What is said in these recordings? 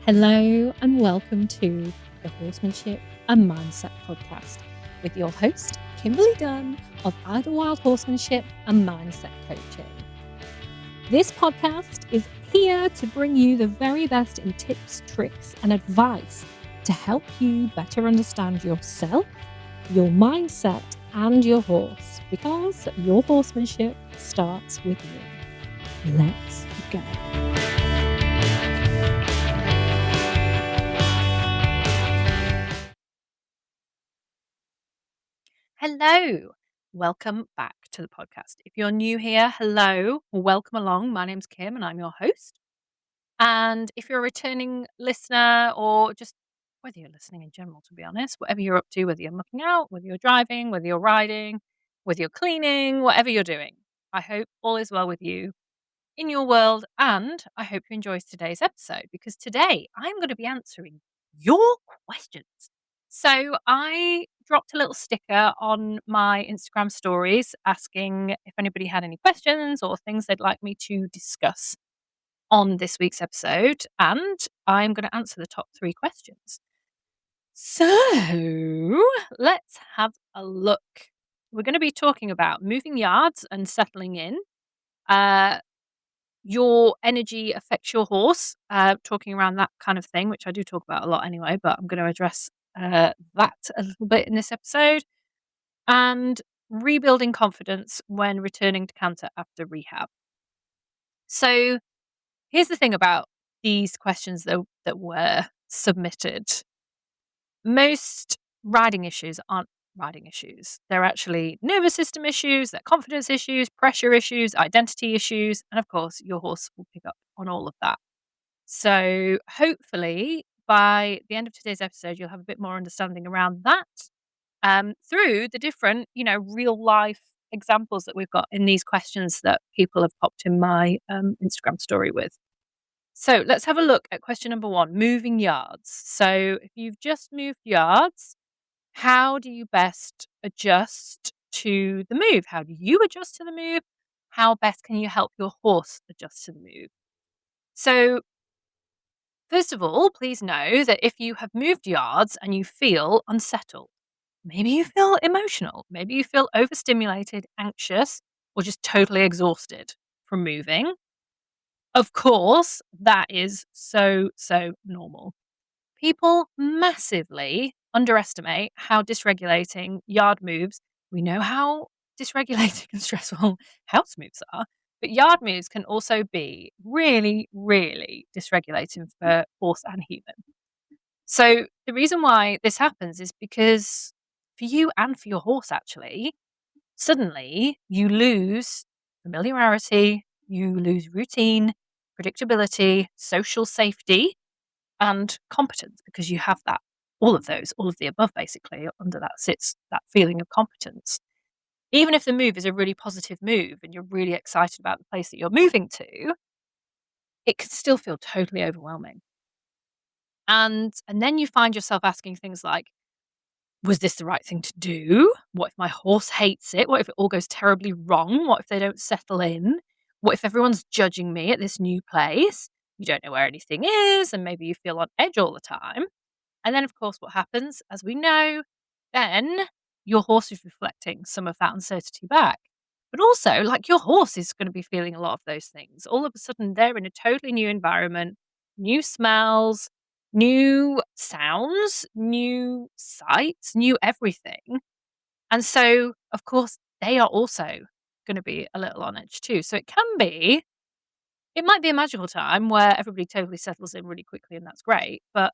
Hello and welcome to the Horsemanship and Mindset podcast with your host, Kimberly Dunn of Idlewild Horsemanship and Mindset Coaching. This podcast is here to bring you the very best in tips, tricks, and advice to help you better understand yourself, your mindset, and your horse, because your horsemanship starts with you. Let's go. Hello, welcome back to the podcast. If you're new here, hello, welcome along. My name's Kim and I'm your host. And if you're a returning listener or just whether you're listening in general, to be honest, whatever you're up to, whether you're looking out, whether you're driving, whether you're riding, whether you're cleaning, whatever you're doing, I hope all is well with you in your world. And I hope you enjoy today's episode because today I'm going to be answering your questions. So I dropped a little sticker on my Instagram stories asking if anybody had any questions or things they'd like me to discuss on this week's episode. And I'm going to answer the top 3 questions. So let's have a look. We're going to be talking about moving yards and settling in. Your energy affects your horse, talking around that kind of thing, which I do talk about a lot anyway, but I'm going to address that a little bit in this episode. And rebuilding confidence when returning to canter after rehab. So here's the thing about these questions that were submitted. Most riding issues aren't riding issues. They're actually nervous system issues, they're confidence issues, pressure issues, identity issues, and of course, your horse will pick up on all of that. So hopefully, by the end of today's episode, you'll have a bit more understanding around that through the different, real life examples that we've got in these questions that people have popped in my Instagram story with. So let's have a look at question number 1, moving yards. So if you've just moved yards, how do you best adjust to the move? How do you adjust to the move? How best can you help your horse adjust to the move? So first of all, please know that if you have moved yards and you feel unsettled, maybe you feel emotional, maybe you feel overstimulated, anxious, or just totally exhausted from moving, of course, that is so normal. People massively underestimate how dysregulating yard moves. We know how dysregulating and stressful house moves are, but yard moves can also be really, really dysregulating for horse and human. So the reason why this happens is because for you and for your horse, actually, suddenly you lose familiarity, you lose routine, predictability, social safety, and competence because you have that, all of the above basically, under that sits that feeling of competence. Even if the move is a really positive move and you're really excited about the place that you're moving to, it can still feel totally overwhelming. And then you find yourself asking things like, was this the right thing to do? What if my horse hates it? What if it all goes terribly wrong? What if they don't settle in? What if everyone's judging me at this new place? You don't know where anything is, and maybe you feel on edge all the time. And then, of course, what happens, as we know, then your horse is reflecting some of that uncertainty back. But also, like, your horse is going to be feeling a lot of those things. All of a sudden, they're in a totally new environment, new smells, new sounds, new sights, new everything. And so, of course, they are also going to be a little on edge too. So it might be a magical time where everybody totally settles in really quickly and that's great. But,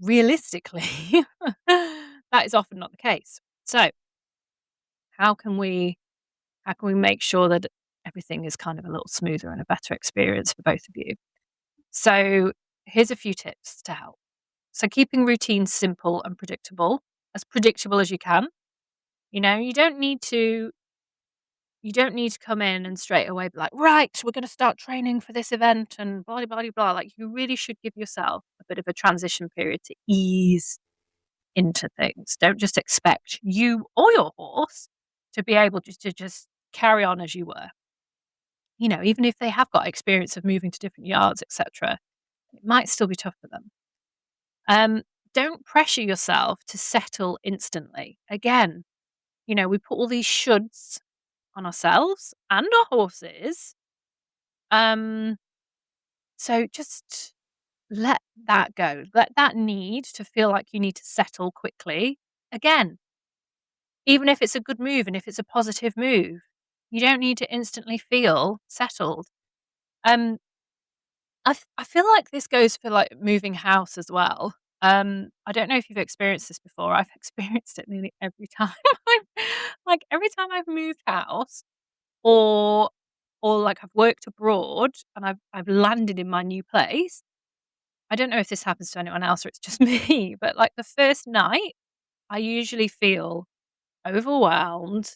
realistically, that is often not the case. So how can we make sure that everything is kind of a little smoother and a better experience for both of you? So here's a few tips to help. So keeping routines simple and predictable as you can. You don't need to come in and straight away be like, right, we're going to start training for this event and blah, blah, blah, blah. Like, you really should give yourself a bit of a transition period to ease into things. Don't just expect you or your horse to be able to just carry on as you were. Even if they have got experience of moving to different yards, etc., It might still be tough for them. Um, don't pressure yourself to settle instantly. Again, we put all these shoulds on ourselves and our horses. Um, so just let that go. Let that need to feel like you need to settle quickly. Again, even if it's a good move and if it's a positive move, you don't need to instantly feel settled. Um, I feel like this goes for, like, moving house as well. I don't know if you've experienced this before. I've experienced it nearly every time every time I've moved house or like, I've worked abroad and I've landed in my new place. I don't know if this happens to anyone else or it's just me, but, like, the first night, I usually feel overwhelmed,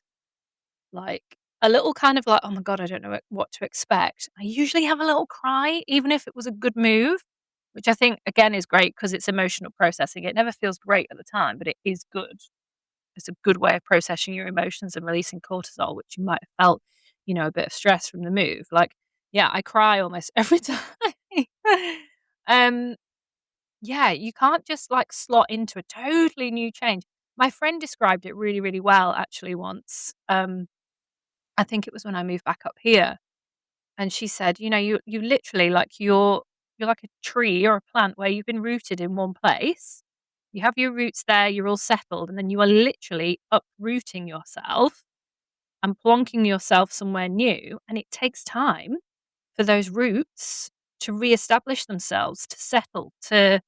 like, a little kind of like, "Oh my god, I don't know what to expect." I usually have a little cry, even if it was a good move, which I think, again, is great because it's emotional processing. It never feels great at the time, but it is good. It's a good way of processing your emotions and releasing cortisol, which you might have felt, a bit of stress from the move. Like, yeah, I cry almost every time. Um, yeah, you can't just, like, slot into a totally new change. My friend described it really, really well actually once. I think it was when I moved back up here, and she said, "You literally like you're like a tree or a plant where you've been rooted in one place. You have your roots there, you're all settled, and then you are literally uprooting yourself and plonking yourself somewhere new, and it takes time for those roots to reestablish themselves, to settle, to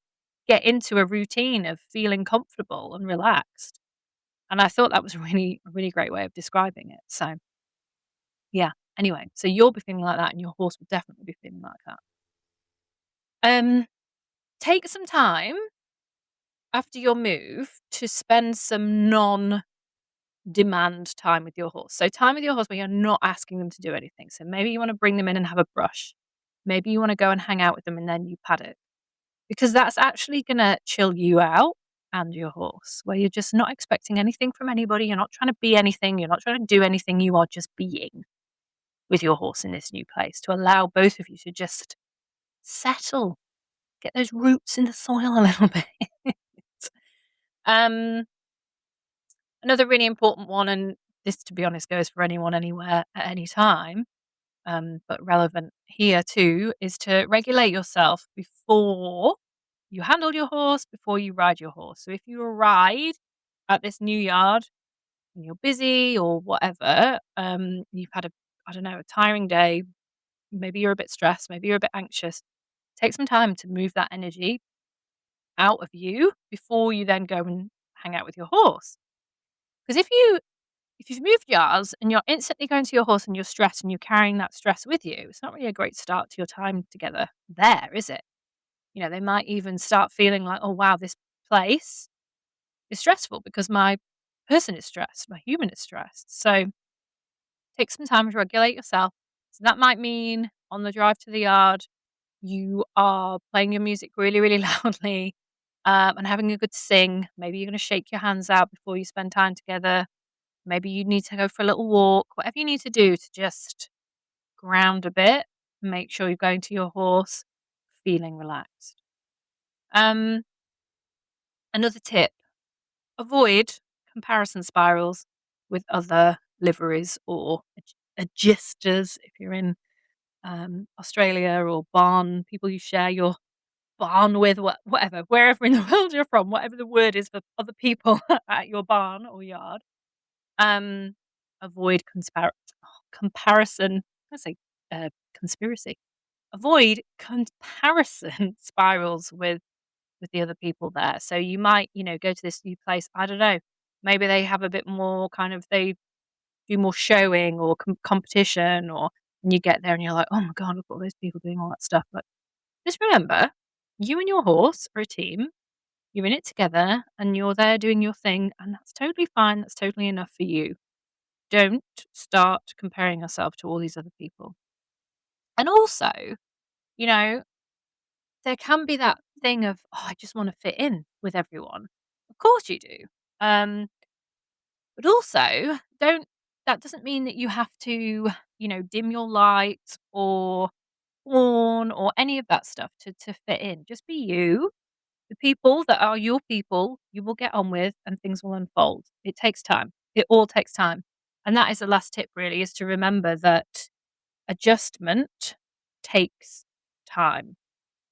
get into a routine of feeling comfortable and relaxed." And I thought that was really a really great way of describing it. So yeah. Anyway, so you'll be feeling like that and your horse will definitely be feeling like that. Um, take some time after your move to spend some non-demand time with your horse. So time with your horse where you're not asking them to do anything. So maybe you want to bring them in and have a brush. Maybe you want to go and hang out with them and then you pad it. Because that's actually going to chill you out and your horse, where you're just not expecting anything from anybody. You're not trying to be anything. You're not trying to do anything. You are just being with your horse in this new place to allow both of you to just settle, get those roots in the soil a little bit. um, Another really important one, and this, to be honest, goes for anyone, anywhere, at any time, but relevant here too, is to regulate yourself before you handle your horse, before you ride your horse. So if you arrive at this new yard and you're busy or whatever, you've had I don't know, a tiring day, maybe you're a bit stressed, maybe you're a bit anxious, take some time to move that energy out of you before you then go and hang out with your horse. Because if you've moved yards and you're instantly going to your horse and you're stressed and you're carrying that stress with you, it's not really a great start to your time together there, is it? They might even start feeling like, "Oh wow, this place is stressful because my person is stressed, my human is stressed." So take some time to regulate yourself. So that might mean on the drive to the yard, you are playing your music really, really loudly, and having a good sing. Maybe you're going to shake your hands out before you spend time together. Maybe you need to go for a little walk, whatever you need to do to just ground a bit, make sure you're going to your horse feeling relaxed. Um, Another tip, avoid comparison spirals with other liveries or adjusters if you're in Australia, or barn people you share your barn with, whatever, wherever in the world you're from, whatever the word is for other people at your barn or yard. Um, Avoid comparison. I say conspiracy. Avoid comparison spirals with the other people there. So you might, go to this new place. I don't know. Maybe they have a bit more kind of they do more showing or competition, or and you get there and you're like, oh my god, look at all those people doing all that stuff. But just remember, you and your horse are a team. You're in it together and you're there doing your thing, and that's totally fine. That's totally enough for you. Don't start comparing yourself to all these other people. And also, you know, there can be that thing of, oh, I just want to fit in with everyone. Of course you do. Um, but also, that doesn't mean that you have to, dim your light or porn or any of that stuff to fit in. Just be you. The people that are your people, you will get on with and things will unfold. It takes time. It all takes time. And that is the last tip, really, is to remember that adjustment takes time.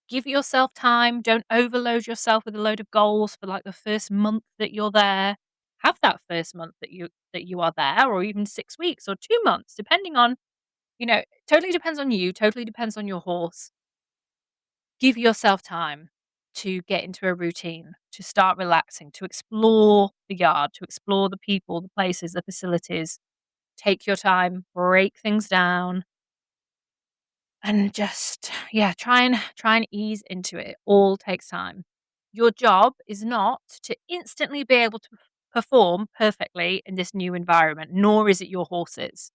Give yourself time. Don't overload yourself with a load of goals for like the first month that you're there. Have that first month that you are there, or even 6 weeks or 2 months, depending on, totally depends on you, totally depends on your horse. Give yourself time to get into a routine, to start relaxing, to explore the yard, to explore the people, the places, the facilities. Take your time, break things down, and just, yeah, try and ease into it. It all takes time. Your job is not to instantly be able to perform perfectly in this new environment, nor is it your horse's.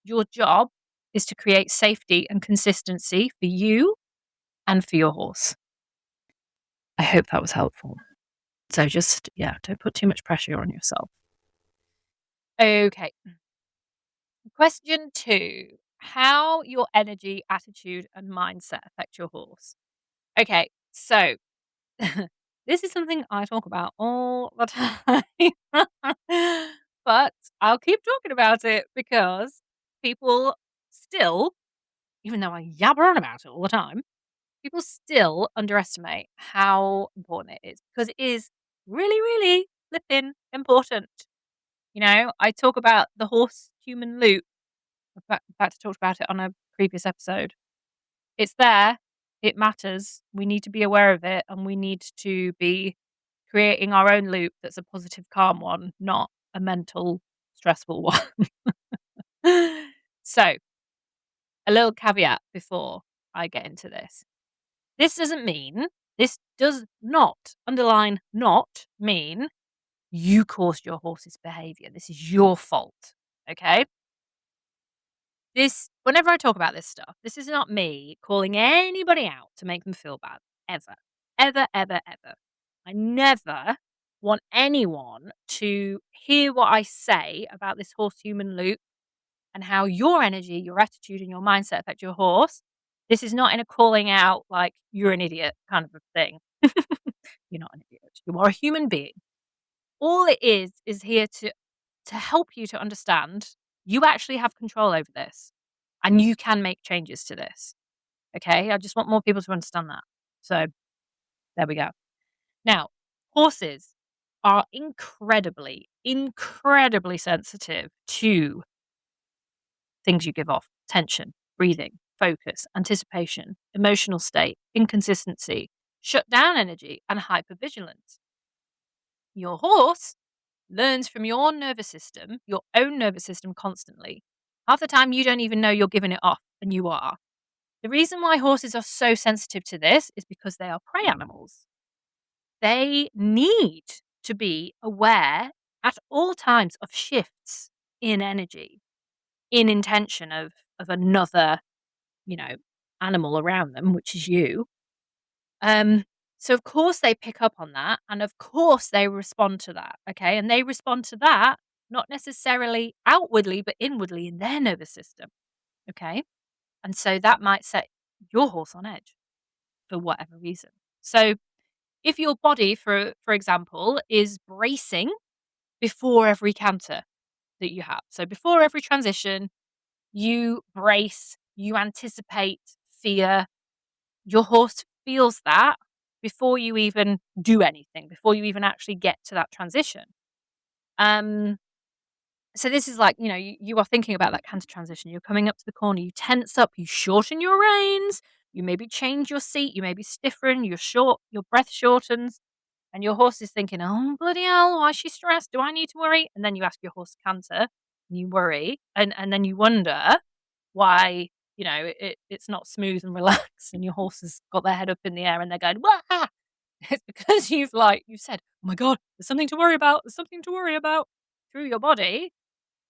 Your job is to create safety and consistency for you and for your horse. I hope that was helpful. So just, yeah, don't put too much pressure on yourself. Okay. Question 2. How your energy, attitude, and mindset affect your horse. Okay, so this is something I talk about all the time. But I'll keep talking about it because people still, even though I yabber on about it all the time, people still underestimate how important it is, because it is really, really flipping important. I talk about the horse human loop. In fact, I talked about it on a previous episode. It's there. It matters. We need to be aware of it, and we need to be creating our own loop that's a positive, calm one, not a mental, stressful one. So, a little caveat before I get into this. This does not, underline not, mean you caused your horse's behavior. This is your fault. Okay? Whenever I talk about this stuff, this is not me calling anybody out to make them feel bad. Ever. Ever, ever, ever. I never want anyone to hear what I say about this horse human loop and how your energy, your attitude, and your mindset affect your horse. This is not in a calling out like you're an idiot kind of a thing. You're not an idiot. You are a human being. All it is here to help you to understand you actually have control over this and you can make changes to this. Okay? I just want more people to understand that. So there we go. Now, horses are incredibly, incredibly sensitive to things you give off: tension, breathing, focus, anticipation, emotional state, inconsistency, shut down energy, and hypervigilance. Your horse learns from your nervous system, your own nervous system, constantly. Half the time, you don't even know you're giving it off, and you are. The reason why horses are so sensitive to this is because they are prey animals. They need to be aware at all times of shifts in energy, in intention of another, you know, animal around them, which is you. So of course they pick up on that, and of course they respond to that, okay? And they respond to that not necessarily outwardly, but inwardly in their nervous system, okay? And so that might set your horse on edge for whatever reason. So if your body, for example, is bracing before every canter that you have, so before every transition, you brace, you anticipate fear. Your horse feels that before you even do anything, before you even actually get to that transition. So this is like, you are thinking about that canter transition. You're coming up to the corner, you tense up, you shorten your reins, you maybe change your seat, you maybe stiffen, your breath shortens, and your horse is thinking, oh, bloody hell, why is she stressed? Do I need to worry? And then you ask your horse to canter, and you worry, and then you wonder why, it's not smooth and relaxed, and your horse has got their head up in the air and they're going, wah! It's because you've said, oh my God, there's something to worry about. There's something to worry about through your body.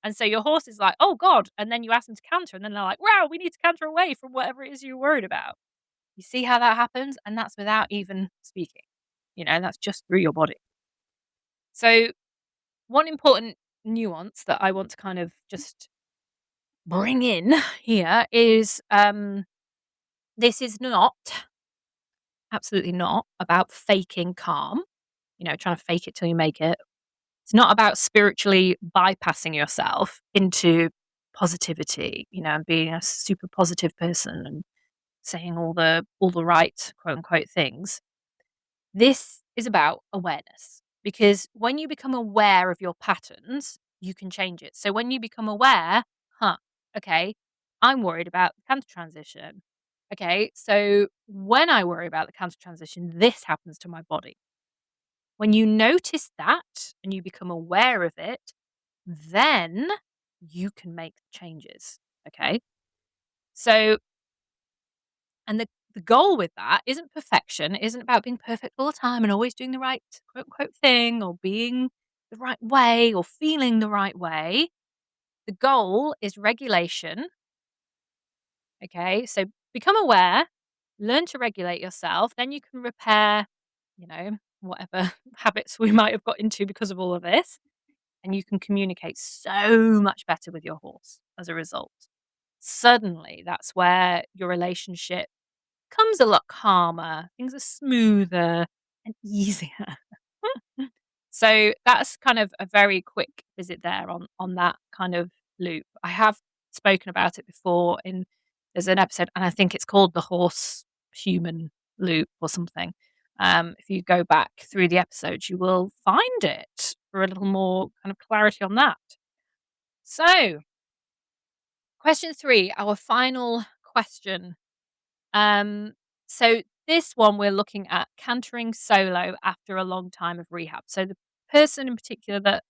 And so your horse is like, oh God. And then you ask them to canter and then they're like, wow, we need to canter away from whatever it is you're worried about. You see how that happens? And that's without even speaking, that's just through your body. So one important nuance that I want to kind of just bring in here is, This is not, absolutely not, about faking calm, trying to fake it till you make it. It's not about spiritually bypassing yourself into positivity, and being a super positive person and saying all the right quote unquote things. This is about awareness because when you become aware of your patterns, you can change it. So when you become aware, okay, I'm worried about the cancer transition. Okay, so when I worry about the cancer transition, this happens to my body. When you notice that and you become aware of it, then you can make changes. Okay. So, and the goal with that isn't perfection. It isn't about being perfect all the time and always doing the right quote unquote thing or being the right way or feeling the right way. The goal is regulation. Okay. So become aware, learn to regulate yourself. Then you can repair, whatever habits we might have got into because of all of this. And you can communicate so much better with your horse as a result. Suddenly, that's where your relationship comes a lot calmer, things are smoother and easier. So that's kind of a very quick visit there on that kind of loop. I have spoken about it before in there's an episode, and I think it's called the horse human loop or something. If you go back through the episodes, you will find it for a little more kind of clarity on that. So, question 3, our final question. Um, so this one we're looking at cantering solo after a long time of rehab. So the person in particular that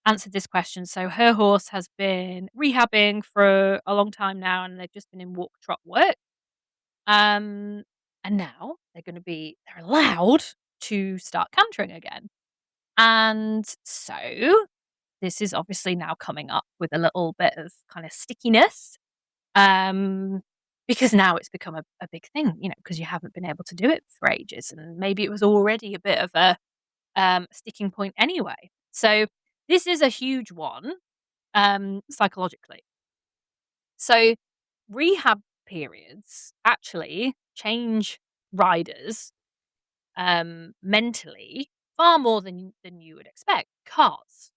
answered this question, so her horse has been rehabbing for a long time now, and they've just been in walk trot work. And now they're allowed to start cantering again. And so this is obviously now coming up with a little bit of kind of stickiness. Um, because now it's become a big thing, because you haven't been able to do it for ages, and maybe it was already a bit of a sticking point anyway. So this is a huge one psychologically. So rehab periods actually change riders mentally far more than you would expect. Because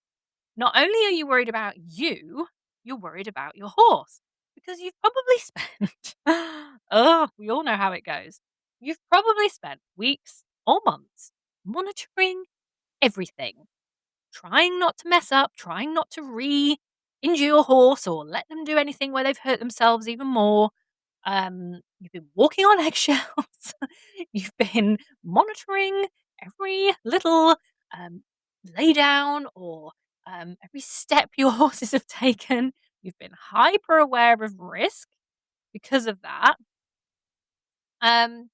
not only are you worried about you, you're worried about your horse because you've probably spent, oh, we all know how it goes. You've probably spent weeks or months monitoring everything, trying not to mess up, trying not to injure your horse or let them do anything where they've hurt themselves even more. You've been walking on eggshells. You've been monitoring every little lay down or every step your horses have taken. You've been hyper aware of risk because of that. Um,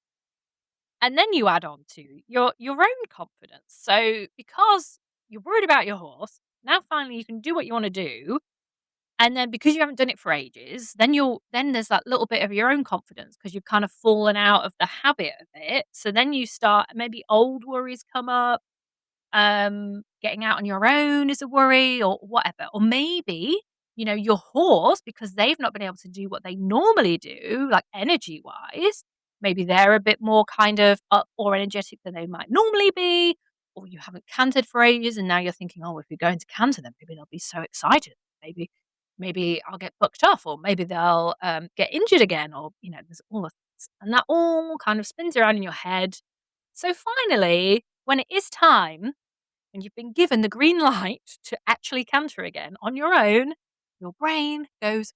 and then you add on to your own confidence. So because you're worried about your horse, now finally you can do what you want to do. And then because you haven't done it for ages, then there's that little bit of your own confidence because you've kind of fallen out of the habit of it. So then you start, maybe old worries come up. Getting out on your own is a worry or whatever. Or maybe, your horse, because they've not been able to do what they normally do, like energy wise, maybe they're a bit more kind of up or energetic than they might normally be. Or you haven't cantered for ages and now you're thinking, oh, if we're going to canter, then maybe they'll be so excited. Maybe I'll get booked off, or maybe they'll get injured again, or there's all of this, and that all kind of spins around in your head. So finally, when it is time and you've been given the green light to actually canter again on your own, your brain goes,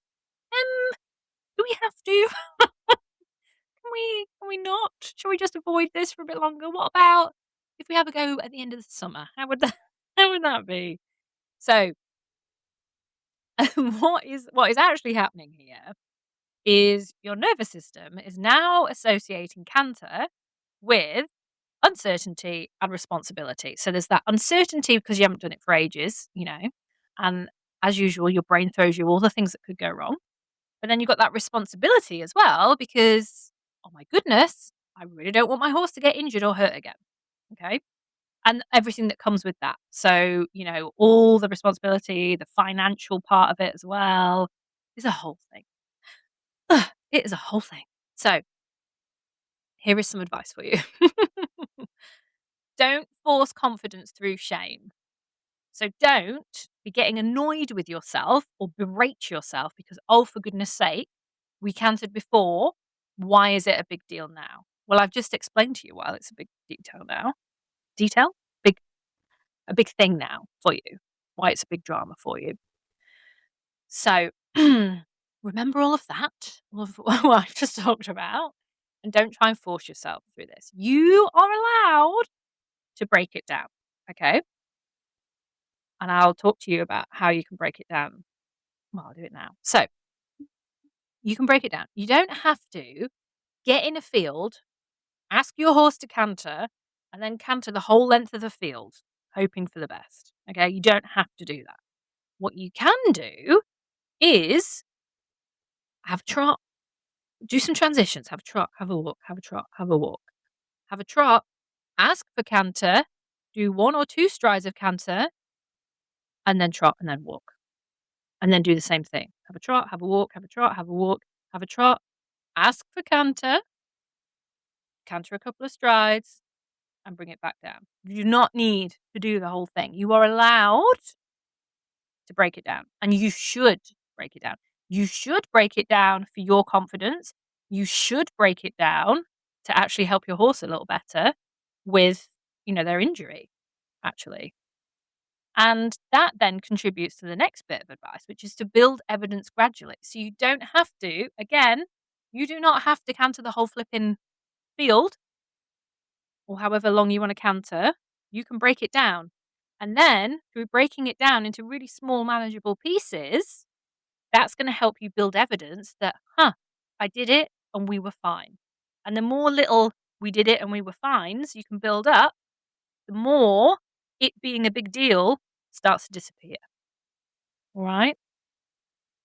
do we have to? Can we not? Shall we just avoid this for a bit longer? What about if we have a go at the end of the summer? How would that how would that be? So what is actually happening here is your nervous system is now associating canter with uncertainty and responsibility. So there's that uncertainty because you haven't done it for ages, and as usual, your brain throws you all the things that could go wrong. But then you've got that responsibility as well because, oh my goodness, I really don't want my horse to get injured or hurt again. Okay. And everything that comes with that. So, all the responsibility, the financial part of it as well is a whole thing. It is a whole thing. So here is some advice for you. Don't force confidence through shame. So don't be getting annoyed with yourself or berate yourself because, oh, for goodness sake, we cantered before. Why is it a big deal now? Well, I've just explained to you why it's a big detail now. Detail? Big, a big thing now for you. Why it's a big drama for you. So remember all of that, all of what I've just talked about, and don't try and force yourself through this. You are allowed to break it down. Okay. And I'll talk to you about how you can break it down. Well, I'll do it now. So you can break it down. You don't have to get in a field, ask your horse to canter, and then canter the whole length of the field, hoping for the best. Okay. You don't have to do that. What you can do is have a trot, do some transitions, have a trot, have a walk, have a trot, have a walk, have a trot, ask for canter, do 1 or 2 strides of canter, and then trot and then walk. And then do the same thing. Have a trot, have a walk, have a trot, have a walk, have a trot, ask for canter, canter a couple of strides, and bring it back down. You do not need to do the whole thing. You are allowed to break it down, and you should break it down. You should break it down for your confidence. You should break it down to actually help your horse a little better with, their injury, actually. And that then contributes to the next bit of advice, which is to build evidence gradually. So you don't have to, again, you do not have to canter the whole flipping field or however long you want to canter. You can break it down. And then through breaking it down into really small, manageable pieces, that's going to help you build evidence that, I did it and we were fine. And the more little we did it and we were fines you can build up, the more it being a big deal starts to disappear. All right.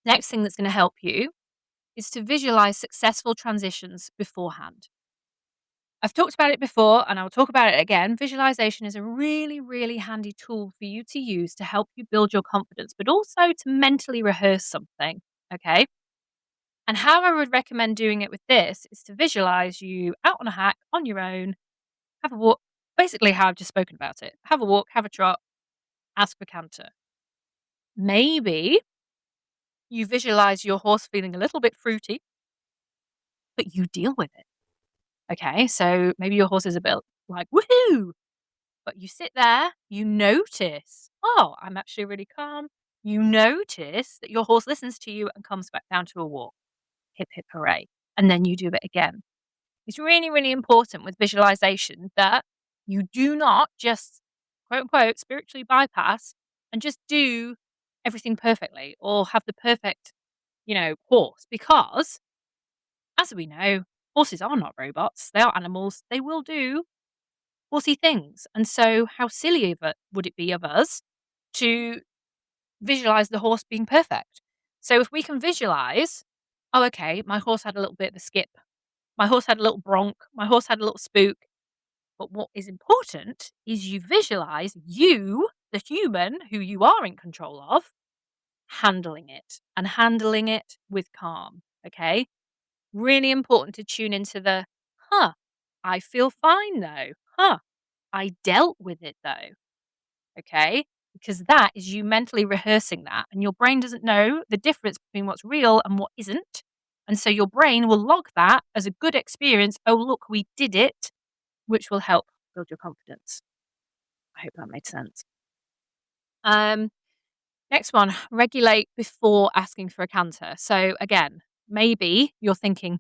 Next thing that's going to help you is to visualize successful transitions beforehand. I've talked about it before and I'll talk about it again. Visualization is a really, really handy tool for you to use to help you build your confidence, but also to mentally rehearse something. Okay. And how I would recommend doing it with this is to visualize you out on a hack on your own, have a walk, basically how I've just spoken about it. Have a walk, have a trot, ask for canter. Maybe you visualize your horse feeling a little bit fruity, but you deal with it. Okay, so maybe your horse is a bit like, woohoo! But you sit there, you notice, oh, I'm actually really calm. You notice that your horse listens to you and comes back down to a walk. Hip, hip, hooray. And then you do it again. It's really, really important with visualization that you do not just, quote unquote, spiritually bypass and just do everything perfectly or have the perfect, horse. Because, as we know, horses are not robots. They are animals. They will do horsey things. And so, how silly would it be of us to visualize the horse being perfect? So, if we can visualize, oh, okay, my horse had a little bit of a skip. My horse had a little bronc. My horse had a little spook. But what is important is you visualize you, the human who you are in control of, handling it and handling it with calm. Okay. Really important to tune into the, I feel fine though. I dealt with it though. Okay. Because that is you mentally rehearsing that, and your brain doesn't know the difference between what's real and what isn't. And so your brain will log that as a good experience. Oh, look, we did it, which will help build your confidence. I hope that made sense. Next one, regulate before asking for a canter. So again, maybe you're thinking,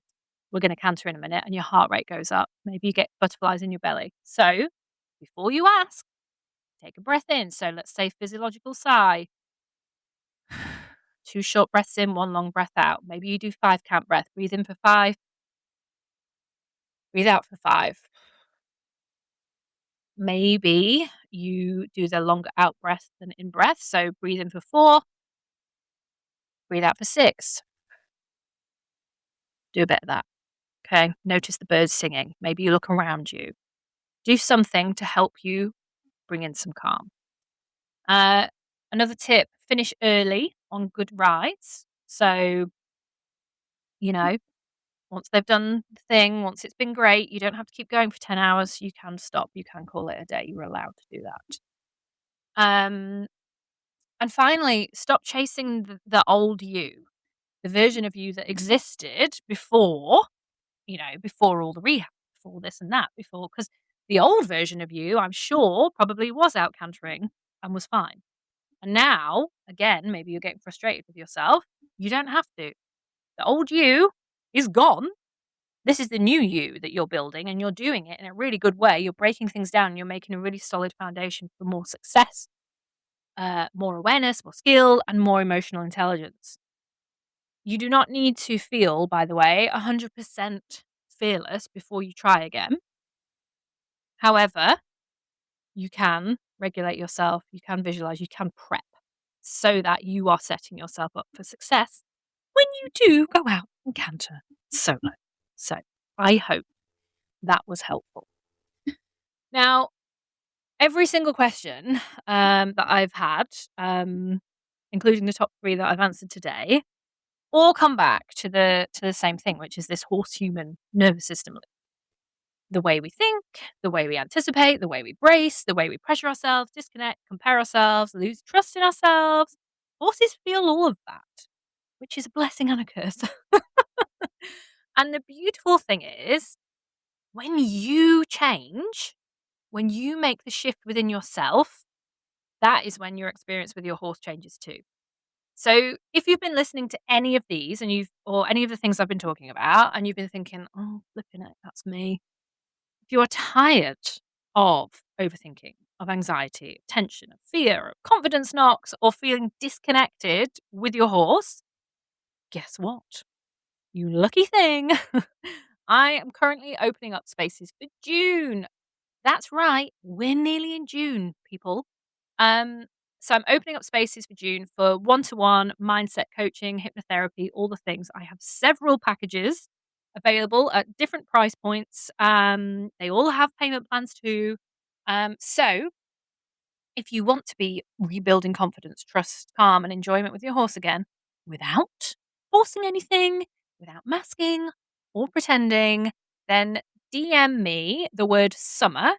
we're going to canter in a minute, and your heart rate goes up. Maybe you get butterflies in your belly. So before you ask, take a breath in. So let's say physiological sigh. 2 short breaths in, 1 long breath out. Maybe you do 5 count breath. Breathe in for 5. Breathe out for 5. Maybe you do the longer out breath than in breath. So breathe in for 4. Breathe out for 6. Do a bit of that. Okay. Notice the birds singing. Maybe you look around you. Do something to help you bring in some calm. Another tip, finish early on good rides. So, you know, Once they've done the thing, once it's been great, you don't have to keep going for 10 hours. You can stop. You can call it a day. You're allowed to do that. And finally, stop chasing the old you, the version of you that existed before, before all the rehab, before this and that, because the old version of you, I'm sure, probably was out cantering and was fine. And now, again, maybe you're getting frustrated with yourself. You don't have to. The old you is gone. This is the new you that you're building, and you're doing it in a really good way. You're breaking things down, and you're making a really solid foundation for more success, more awareness, more skill, and more emotional intelligence. You do not need to feel, by the way, 100% fearless before you try again. However, you can regulate yourself, you can visualize, you can prep so that you are setting yourself up for success when you do go out and canter solo. So I hope that was helpful. Now, every single question that I've had, including the top 3 that I've answered today, all come back to the same thing, which is this horse-human nervous system. The way we think, the way we anticipate, the way we brace, the way we pressure ourselves, disconnect, compare ourselves, lose trust in ourselves. Horses feel all of that, which is a blessing and a curse. And the beautiful thing is, when you change, when you make the shift within yourself, that is when your experience with your horse changes too. So if you've been listening to any of these or any of the things I've been talking about, and you've been thinking, oh, flipping it, that's me. If you're tired of overthinking, of anxiety, of tension, of fear, of confidence knocks, or feeling disconnected with your horse, guess what? You lucky thing. I am currently opening up spaces for June. That's right. We're nearly in June, people. So I'm opening up spaces for June for one-to-one mindset coaching, hypnotherapy, all the things. I have several packages available at different price points. They all have payment plans too. So if you want to be rebuilding confidence, trust, calm, and enjoyment with your horse again without forcing anything, without masking or pretending, then DM me the word summer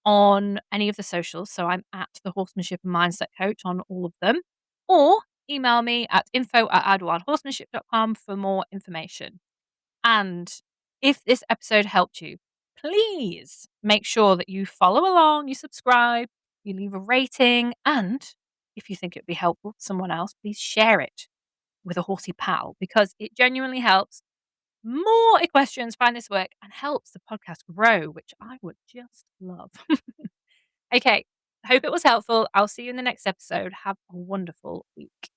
on any of the socials. So I'm at the Horsemanship and Mindset Coach on all of them. Or email me at info@idlewildhorsemanship.com for more information. And if this episode helped you, please make sure that you follow along, you subscribe, you leave a rating, and if you think it would be helpful to someone else, please share it with a horsey pal, because it genuinely helps more equestrians find this work and helps the podcast grow, which I would just love. Okay, hope it was helpful. I'll see you in the next episode. Have a wonderful week.